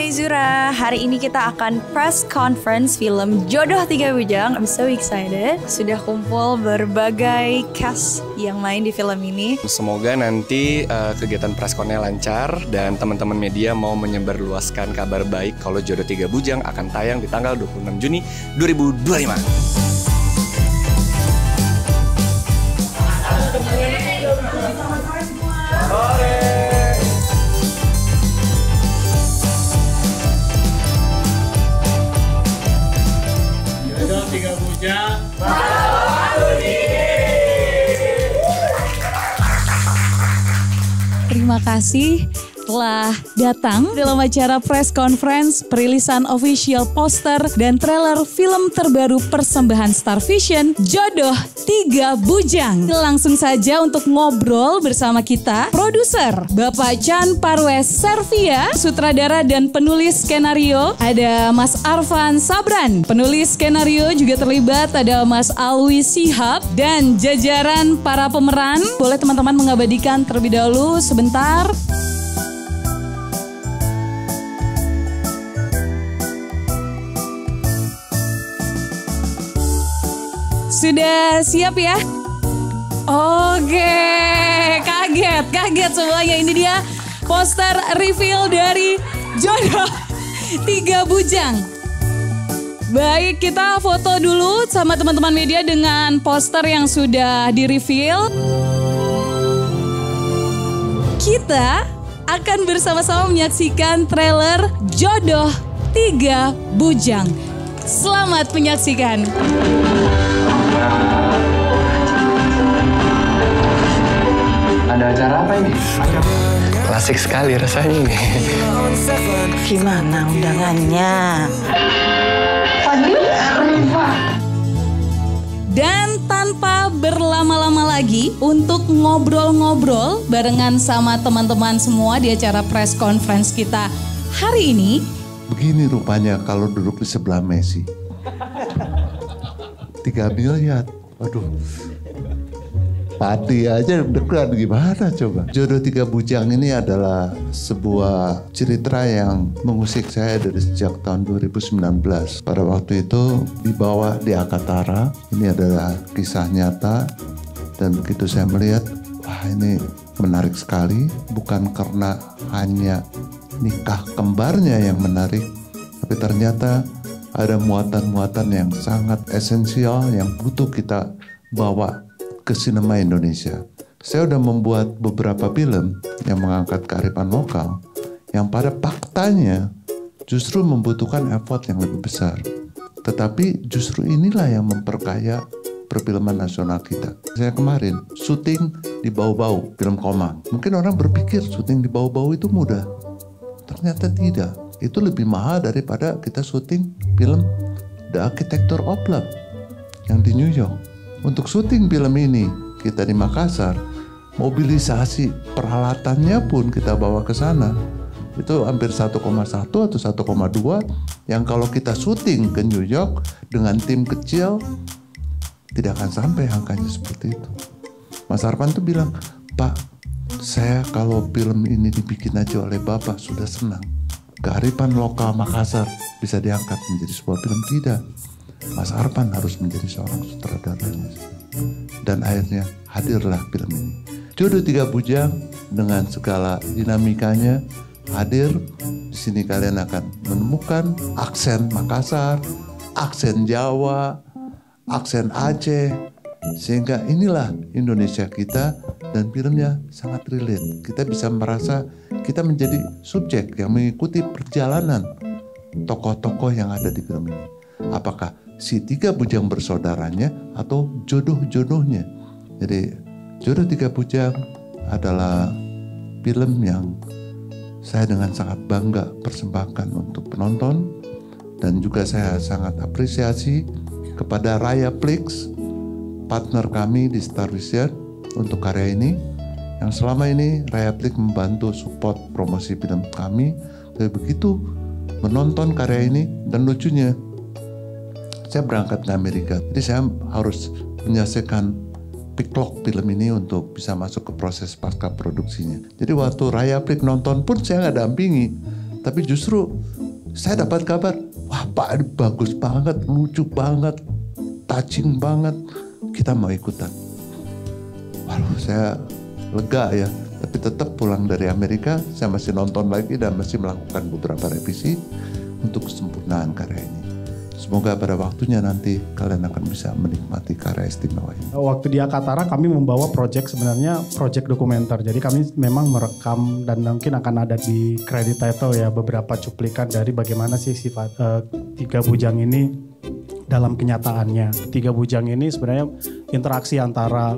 Zura. Hari ini kita akan press conference film Jodoh Tiga Bujang. I'm so excited. Sudah kumpul berbagai cast yang main di film ini. Semoga nanti kegiatan press con-nya lancar dan teman-teman media mau menyebarluaskan kabar baik kalau Jodoh Tiga Bujang akan tayang di tanggal 26 Juni 2025. Jodoh Tiga Bujang. Terima kasih telah datang dalam acara press conference perilisan official poster dan trailer film terbaru persembahan Star Vision Jodoh Tiga Bujang. Langsung saja untuk ngobrol bersama kita produser Bapak Chan Parwes Servia, sutradara dan penulis skenario ada Mas Arfan Sabran, penulis skenario juga terlibat ada Mas Alwi Sihab dan jajaran para pemeran. Boleh teman-teman mengabadikan terlebih dahulu sebentar. Sudah siap ya? Oke, kaget semuanya. Ini dia poster reveal dari Jodoh Tiga Bujang. Baik, kita foto dulu sama teman-teman media dengan poster yang sudah di-reveal. Kita akan bersama-sama menyaksikan trailer Jodoh Tiga Bujang. Selamat menyaksikan. Ada acara apa ini? Klasik sekali rasanya ini. Gimana undangannya? Dan tanpa berlama-lama lagi untuk ngobrol-ngobrol barengan sama teman-teman semua di acara press conference kita hari ini. Begini rupanya kalau duduk di sebelah Messi. 3 miliar, waduh. Padi aja deg-degan gimana coba. Jodoh Tiga Bujang ini adalah sebuah cerita yang mengusik saya dari sejak tahun 2019. Pada waktu itu dibawa di Akatara. Ini adalah kisah nyata. Dan begitu saya melihat, wah ini menarik sekali. Bukan karena hanya nikah kembarnya yang menarik. Tapi ternyata ada muatan-muatan yang sangat esensial yang butuh kita bawa ke sinema Indonesia. Saya sudah membuat beberapa film yang mengangkat kearifan lokal yang pada faktanya justru membutuhkan effort yang lebih besar. Tetapi justru inilah yang memperkaya perfilman nasional kita. Saya kemarin syuting di Bau-Bau, film Komang. Mungkin orang berpikir syuting di Bau-Bau itu mudah. Ternyata tidak. Itu lebih mahal daripada kita syuting film The Architecture of Love yang di New York. Untuk syuting film ini kita di Makassar, mobilisasi peralatannya pun kita bawa ke sana. Itu hampir 1,1 atau 1,2 yang kalau kita syuting ke New York dengan tim kecil tidak akan sampai angkanya seperti itu. Mas Arfan tuh bilang, "Pak, saya kalau film ini dibikin aja oleh Bapak sudah senang. Kearifan lokal Makassar bisa diangkat menjadi sebuah film." Tidak. Mas Arfan harus menjadi seorang sutradaranya. Dan akhirnya hadirlah film ini. Jodoh Tiga Bujang dengan segala dinamikanya hadir. Di sini kalian akan menemukan aksen Makassar, aksen Jawa, aksen Aceh. Sehingga inilah Indonesia kita dan filmnya sangat relate. Kita bisa merasa kita menjadi subjek yang mengikuti perjalanan tokoh-tokoh yang ada di film ini. Apakah si tiga bujang bersaudaranya atau jodoh-jodohnya. Jadi Jodoh Tiga Bujang adalah film yang saya dengan sangat bangga persembahkan untuk penonton. Dan juga saya sangat apresiasi kepada Raya Plix, partner kami di Star Vision untuk karya ini. Yang selama ini Raya Plix membantu support promosi film kami. Tapi begitu menonton karya ini dan lucunya, saya berangkat ke Amerika, jadi saya harus menyelesaikan pick-lock film ini untuk bisa masuk ke proses pasca produksinya. Jadi waktu Raya Plix nonton pun saya nggak dampingi. Tapi justru saya dapat kabar, wah Pak Adi bagus banget, lucu banget, touching banget, kita mau ikutan. Waduh, saya lega ya. Tapi tetap pulang dari Amerika, saya masih nonton lagi dan masih melakukan beberapa revisi untuk kesempurnaan karya ini. Semoga pada waktunya nanti kalian akan bisa menikmati karya istimewa ini. Waktu di Akatara kami membawa sebenarnya project dokumenter. Jadi kami memang merekam dan mungkin akan ada di credit title ya beberapa cuplikan dari bagaimana sih sifat Tiga Bujang ini dalam kenyataannya. Tiga Bujang ini sebenarnya interaksi antara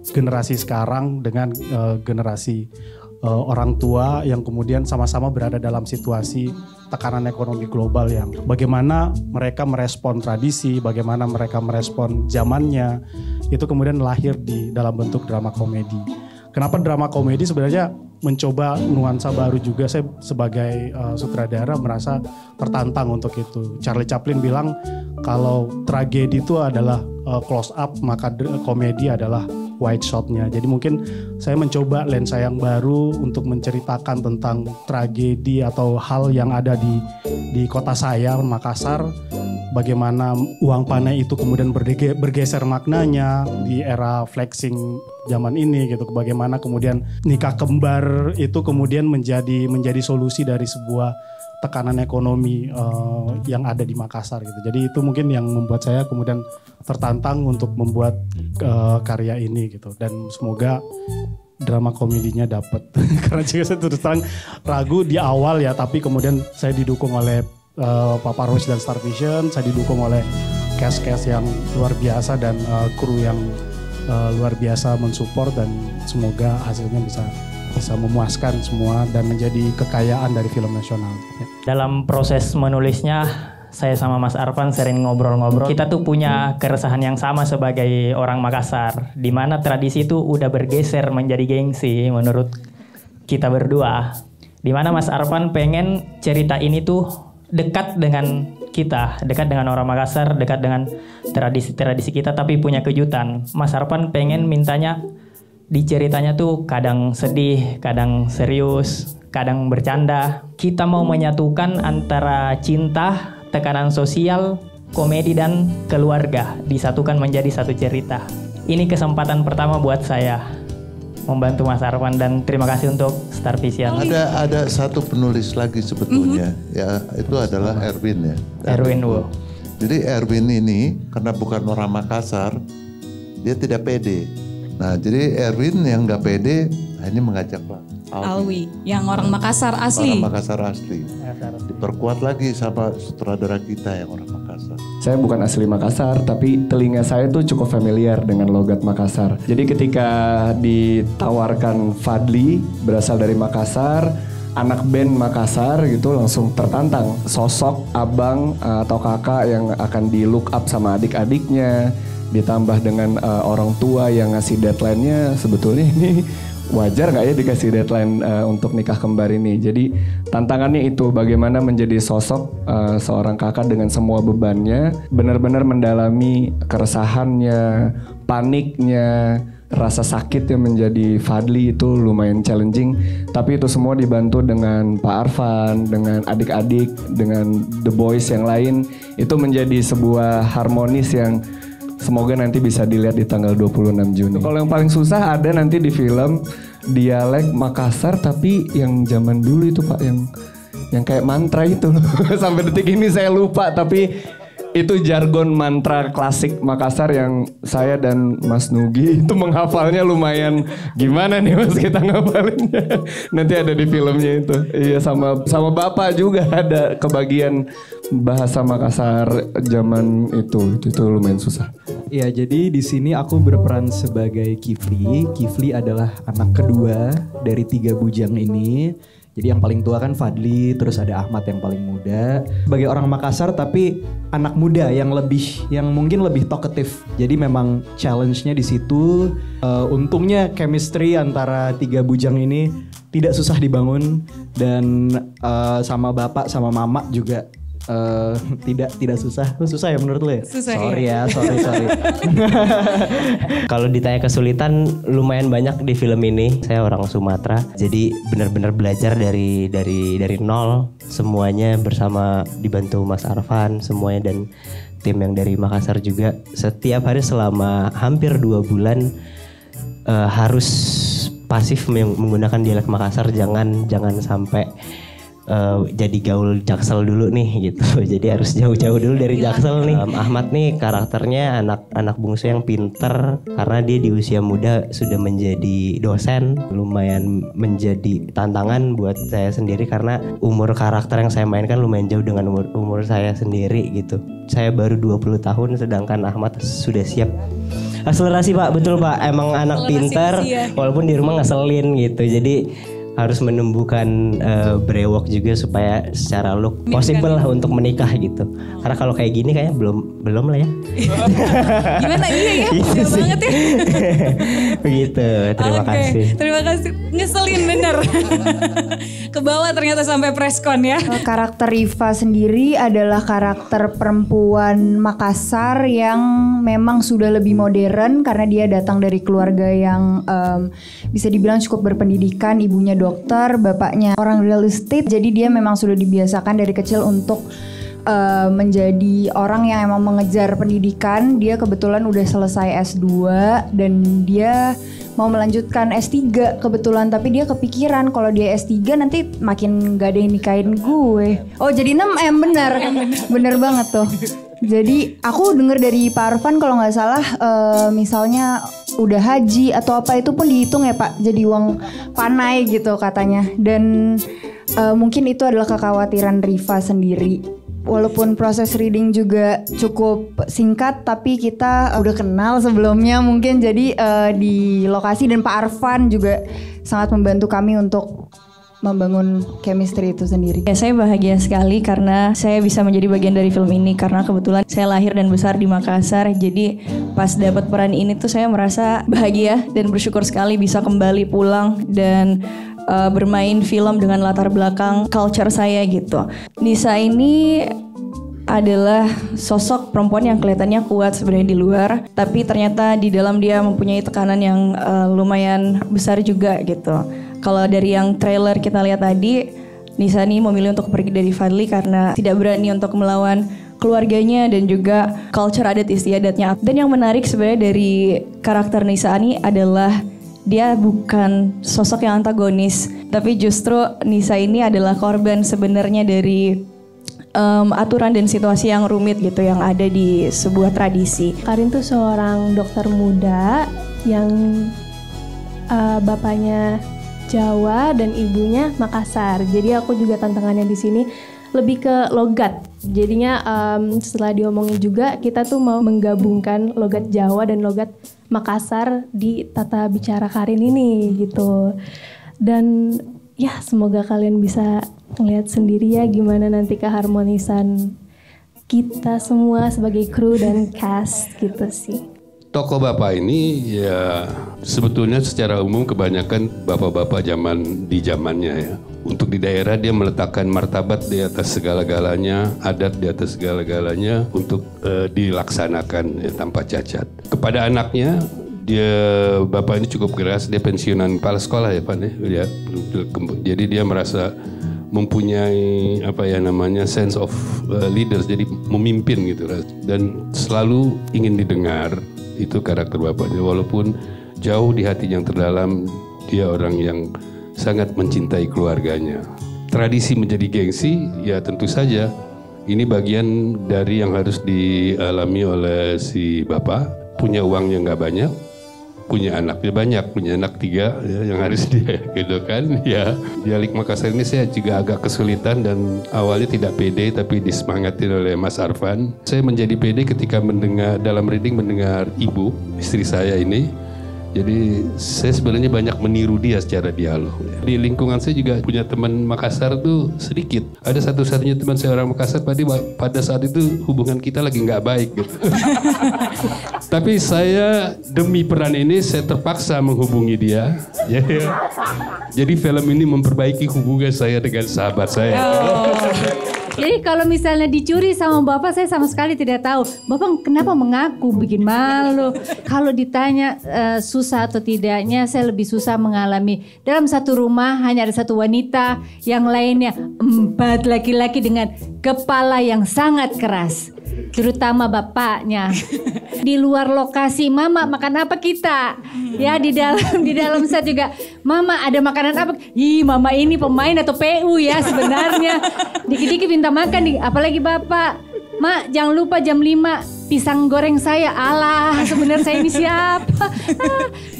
generasi sekarang dengan generasi orang tua yang kemudian sama-sama berada dalam situasi tekanan ekonomi global yang bagaimana mereka merespon tradisi, bagaimana mereka merespon zamannya, itu kemudian lahir di dalam bentuk drama komedi. Kenapa drama komedi? Sebenarnya mencoba nuansa baru juga. Saya sebagai sutradara merasa tertantang untuk itu. Charlie Chaplin bilang kalau tragedi itu adalah close up, maka komedi adalah wide shotnya. Jadi mungkin saya mencoba lensa yang baru untuk menceritakan tentang tragedi atau hal yang ada di kota saya, Makassar. Bagaimana uang panai itu kemudian bergeser maknanya di era flexing zaman ini gitu. Bagaimana kemudian nikah kembar itu kemudian menjadi solusi dari sebuah tekanan ekonomi yang ada di Makassar gitu. Jadi itu mungkin yang membuat saya kemudian tertantang untuk membuat karya ini gitu. Dan semoga drama komedinya dapat. Karena juga saya terus terang ragu di awal ya, tapi kemudian saya didukung oleh Papa Roach dan Star Vision, saya didukung oleh cast-cast yang luar biasa dan kru yang luar biasa mensupport, dan semoga hasilnya bisa memuaskan semua dan menjadi kekayaan dari film nasional. Dalam proses menulisnya, saya sama Mas Arfan sering ngobrol-ngobrol. Kita tuh punya keresahan yang sama sebagai orang Makassar, di mana tradisi itu udah bergeser menjadi gengsi menurut kita berdua. Di mana Mas Arfan pengen cerita ini tuh dekat dengan kita, dekat dengan orang Makassar, dekat dengan tradisi-tradisi kita, tapi punya kejutan. Mas Arfan pengen mintanya di ceritanya tuh kadang sedih, kadang serius, kadang bercanda. Kita mau menyatukan antara cinta, tekanan sosial, komedi, dan keluarga, disatukan menjadi satu cerita. Ini kesempatan pertama buat saya membantu Mas Arfan, dan terima kasih untuk Star Vision. Ada satu penulis lagi sebetulnya, ya itu adalah Erwin ya. Erwin Wu. Jadi Erwin ini karena bukan orang Makassar, dia tidak pede. Nah jadi Erwin yang nggak pede, ini mengajaklah Alwi, yang orang Makassar asli. Orang Makassar asli. Diperkuat lagi sama sutradara kita yang orang Makassar. Saya bukan asli Makassar, tapi telinga saya tuh cukup familiar dengan logat Makassar. Jadi ketika ditawarkan Fadli berasal dari Makassar, anak band Makassar gitu, langsung tertantang. Sosok abang atau kakak yang akan di look up sama adik-adiknya, ditambah dengan orang tua yang ngasih deadline-nya, sebetulnya ini wajar nggak ya dikasih deadline untuk nikah kembar ini. Jadi tantangannya itu bagaimana menjadi sosok seorang kakak dengan semua bebannya, benar-benar mendalami keresahannya, paniknya, rasa sakit yang menjadi Fadli itu lumayan challenging. Tapi itu semua dibantu dengan Pak Arfan, dengan adik-adik, dengan The Boys yang lain. Itu menjadi sebuah harmonis yang semoga nanti bisa dilihat di tanggal 26 Juni. Kalau yang paling susah ada nanti di film dialek Makassar, tapi yang zaman dulu itu Pak, yang kayak mantra itu. Sampai detik ini saya lupa, tapi itu jargon mantra klasik Makassar yang saya dan Mas Nugi itu menghafalnya lumayan gimana nih Mas kita ngapalinnya. Nanti ada di filmnya itu. Iya, sama Bapak juga ada kebagian bahasa Makassar zaman itu lumayan susah. Ya, jadi di sini aku berperan sebagai Kifli. Kifli adalah anak kedua dari 3 bujang ini. Jadi yang paling tua kan Fadli, terus ada Ahmad yang paling muda. Sebagai orang Makassar tapi anak muda yang mungkin lebih talkative. Jadi memang challenge-nya di situ. Untungnya chemistry antara 3 bujang ini tidak susah dibangun, dan sama bapak sama mama juga Tidak susah. Susah ya menurut lo ya? Susah, sorry ya, sorry. Kalau ditanya kesulitan lumayan banyak di film ini. Saya orang Sumatera, jadi benar-benar belajar dari nol semuanya, bersama dibantu Mas Arfan semuanya dan tim yang dari Makassar juga. Setiap hari selama hampir 2 bulan harus pasif menggunakan dialek Makassar, jangan sampai jadi gaul Jaksel dulu nih gitu. Jadi harus jauh-jauh dulu dari Jaksel nih. Ahmad nih karakternya anak bungsu yang pinter, karena dia di usia muda sudah menjadi dosen. Lumayan menjadi tantangan buat saya sendiri karena umur karakter yang saya mainkan lumayan jauh dengan umur saya sendiri gitu. Saya baru 20 tahun sedangkan Ahmad sudah siap. Akselerasi Pak, betul Pak. Emang anak pinter walaupun di rumah ngeselin gitu. Jadi harus menumbuhkan brewok juga supaya secara look possible lah untuk menikah gitu. Karena kalau kayak gini kayaknya belum lah ya. Gimana ya? Udah banget ya. Begitu. Terima kasih. Terima kasih. Ngeselin bener. Ke bawah ternyata sampai preskon ya. Karakter Riva sendiri adalah karakter perempuan Makassar yang memang sudah lebih modern karena dia datang dari keluarga yang bisa dibilang cukup berpendidikan. Ibunya dokter, bapaknya orang real estate. Jadi dia memang sudah dibiasakan dari kecil untuk menjadi orang yang emang mengejar pendidikan. Dia kebetulan udah selesai S2 dan dia mau melanjutkan S3 kebetulan, tapi dia kepikiran kalau dia S3 nanti makin gak ada yang nikahin gue. Oh jadi 6M bener banget tuh. Jadi aku denger dari Pak Arfan kalau gak salah misalnya udah haji atau apa itu pun dihitung ya Pak, jadi uang panai gitu katanya. Dan mungkin itu adalah kekhawatiran Riva sendiri. Walaupun proses reading juga cukup singkat, tapi kita udah kenal sebelumnya mungkin. Jadi di lokasi dan Pak Arfan juga sangat membantu kami untuk membangun chemistry itu sendiri. Ya, saya bahagia sekali karena saya bisa menjadi bagian dari film ini karena kebetulan saya lahir dan besar di Makassar. Jadi pas dapat peran ini tuh saya merasa bahagia dan bersyukur sekali bisa kembali pulang dan bermain film dengan latar belakang culture saya gitu. Nisa ini adalah sosok perempuan yang kelihatannya kuat sebenarnya di luar, tapi ternyata di dalam dia mempunyai tekanan yang lumayan besar juga gitu. Kalau dari yang trailer kita lihat tadi, Nisa ini memilih untuk pergi dari Fadli karena tidak berani untuk melawan keluarganya dan juga culture adat istiadatnya. Dan yang menarik sebenarnya dari karakter Nisa ini adalah dia bukan sosok yang antagonis, tapi justru Nisa ini adalah korban sebenarnya dari aturan dan situasi yang rumit gitu yang ada di sebuah tradisi. Karin tuh seorang dokter muda yang bapaknya Jawa dan ibunya Makassar. Jadi aku juga tantangannya di sini lebih ke logat. Jadinya setelah diomongin juga kita tuh mau menggabungkan logat Jawa dan logat Makassar di tata bicara Karin ini gitu. Dan ya semoga kalian bisa ngeliat sendiri ya gimana nanti keharmonisan kita semua sebagai kru dan cast gitu sih. Tokoh bapak ini ya sebetulnya secara umum kebanyakan bapak-bapak di zamannya ya. Untuk di daerah dia meletakkan martabat di atas segala-galanya, adat di atas segala-galanya untuk dilaksanakan ya, tanpa cacat. Kepada anaknya dia bapak ini cukup keras, dia pensiunan kepala sekolah ya Pak ya. Jadi dia merasa mempunyai sense of leaders, jadi memimpin gitu dan selalu ingin didengar. Itu karakter bapaknya, walaupun jauh di hati yang terdalam dia orang yang sangat mencintai keluarganya. Tradisi menjadi gengsi ya tentu saja ini bagian dari yang harus dialami oleh si bapak. Punya uang yang gak banyak, punya anaknya banyak, punya anak 3 ya, yang harus dia gitu kan ya. Dialek Makassar ini saya juga agak kesulitan dan awalnya tidak pede, tapi disemangatin oleh Mas Arfan. Saya menjadi pede ketika dalam reading mendengar ibu istri saya ini. Jadi saya sebenarnya banyak meniru dia secara dialog. Di lingkungan saya juga punya teman Makassar tuh sedikit. Ada satu-satunya teman saya orang Makassar, pada saat itu hubungan kita lagi nggak baik gitu. Tapi saya demi peran ini saya terpaksa menghubungi dia. Jadi film ini memperbaiki hubungan saya dengan sahabat saya. Jadi kalau misalnya dicuri sama bapak, saya sama sekali tidak tahu. Bapak kenapa mengaku, bikin malu. Kalau ditanya susah atau tidaknya, saya lebih susah mengalami. Dalam satu rumah hanya ada satu wanita, yang lainnya 4 laki-laki dengan kepala yang sangat keras. Terutama bapaknya. Di luar lokasi, mama makan apa kita? Ya di dalam set juga, mama ada makanan apa? Ih, mama ini pemain atau PU ya sebenarnya. Dikit-dikit minta makan, apalagi bapak. Mak, jangan lupa jam 5 pisang goreng saya. Alah, sebenarnya saya ini siapa?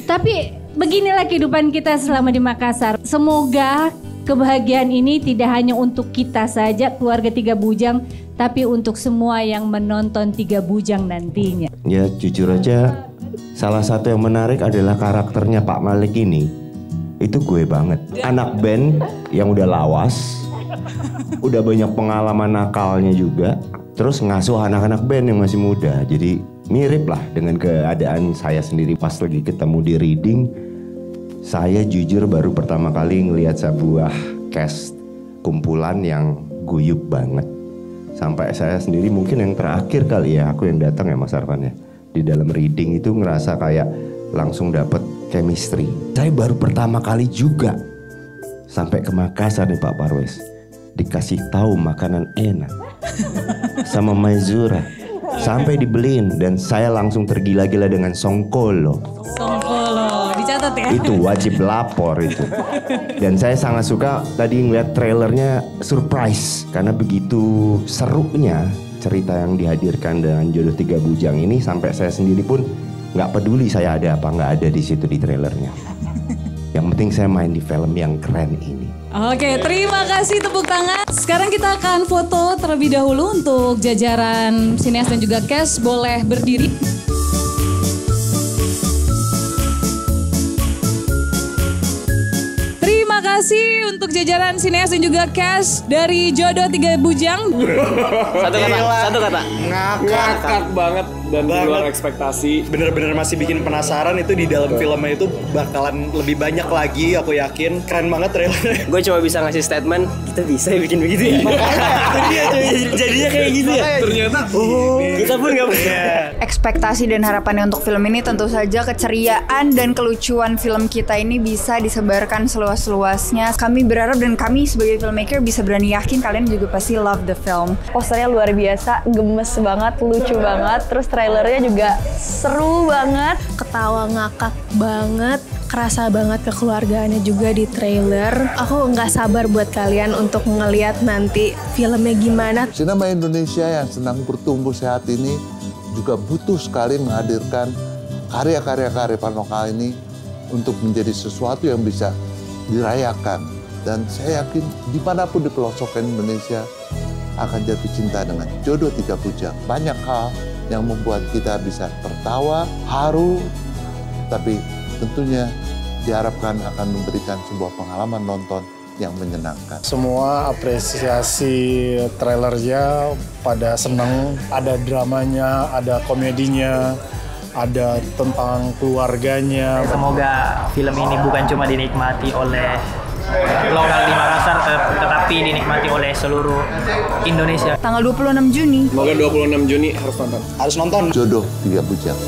Tapi beginilah kehidupan kita selama di Makassar. Semoga kebahagiaan ini tidak hanya untuk kita saja, keluarga Tiga Bujang, tapi untuk semua yang menonton Tiga Bujang nantinya. Ya jujur aja, salah satu yang menarik adalah karakternya Pak Malik ini. Itu gue banget. Anak band yang udah lawas, udah banyak pengalaman nakalnya juga, terus ngasuh anak-anak band yang masih muda. Jadi mirip lah dengan keadaan saya sendiri pas lagi ketemu di reading. Saya jujur baru pertama kali ngelihat sebuah cast kumpulan yang guyup banget. Sampai saya sendiri mungkin yang terakhir kali ya aku yang datang ya Mas Arfan ya. Di dalam reading itu ngerasa kayak langsung dapet chemistry. Saya baru pertama kali juga sampai ke Makassar nih Pak Parwes. Dikasih tahu makanan enak sama Maizura. Sampai dibeliin dan saya langsung tergila-gila dengan songkolo. Songkolo, dicatat ya. Itu wajib lapor itu. Dan saya sangat suka tadi ngeliat trailernya surprise karena begitu serunya cerita yang dihadirkan dengan Jodoh Tiga Bujang ini sampai saya sendiri pun nggak peduli saya ada apa nggak ada di situ di trailernya. Yang penting saya main di film yang keren ini. Oke, terima kasih tepuk tangan. Sekarang kita akan foto terlebih dahulu untuk jajaran sineas dan juga cast. Boleh berdiri. Terima kasih untuk jajaran sineas dan juga cast dari Jodoh Tiga Bujang. Satu kata. Ngakak banget dan di luar ekspektasi. Bener-bener masih bikin penasaran itu di dalam filmnya itu bakalan lebih banyak lagi, aku yakin. Keren banget trailernya. Gue cuma bisa ngasih statement, kita bisa bikin begitu ya. Jadinya kayak gitu ya. Ternyata kita pun gak bisa. Ekspektasi dan harapannya untuk film ini tentu saja keceriaan dan kelucuan film kita ini bisa disebarkan seluas-luasnya. Kami berharap dan kami sebagai filmmaker bisa berani yakin kalian juga pasti love the film. Posternya luar biasa, gemes banget, lucu banget. Terus trailernya juga seru banget. Ketawa ngakak banget. Kerasa banget kekeluargaannya juga di trailer. Aku nggak sabar buat kalian untuk ngeliat nanti filmnya gimana. Sinema Indonesia yang sedang bertumbuh sehat ini juga butuh sekali menghadirkan karya-karya kearifan lokal ini untuk menjadi sesuatu yang bisa dirayakan. Dan saya yakin dimanapun di pelosok Indonesia akan jatuh cinta dengan Jodoh Tiga Bujang. Banyak hal yang membuat kita bisa tertawa, haru, tapi tentunya diharapkan akan memberikan sebuah pengalaman nonton yang menyenangkan. Semua apresiasi trailernya pada seneng, ada dramanya, ada komedinya, ada tentang keluarganya. Semoga film ini bukan cuma dinikmati oleh lokal di Makassar, tetapi dinikmati oleh seluruh Indonesia. Tanggal 26 Juni. Semoga 26 Juni harus nonton. Harus nonton. Jodoh Tiga Bujang.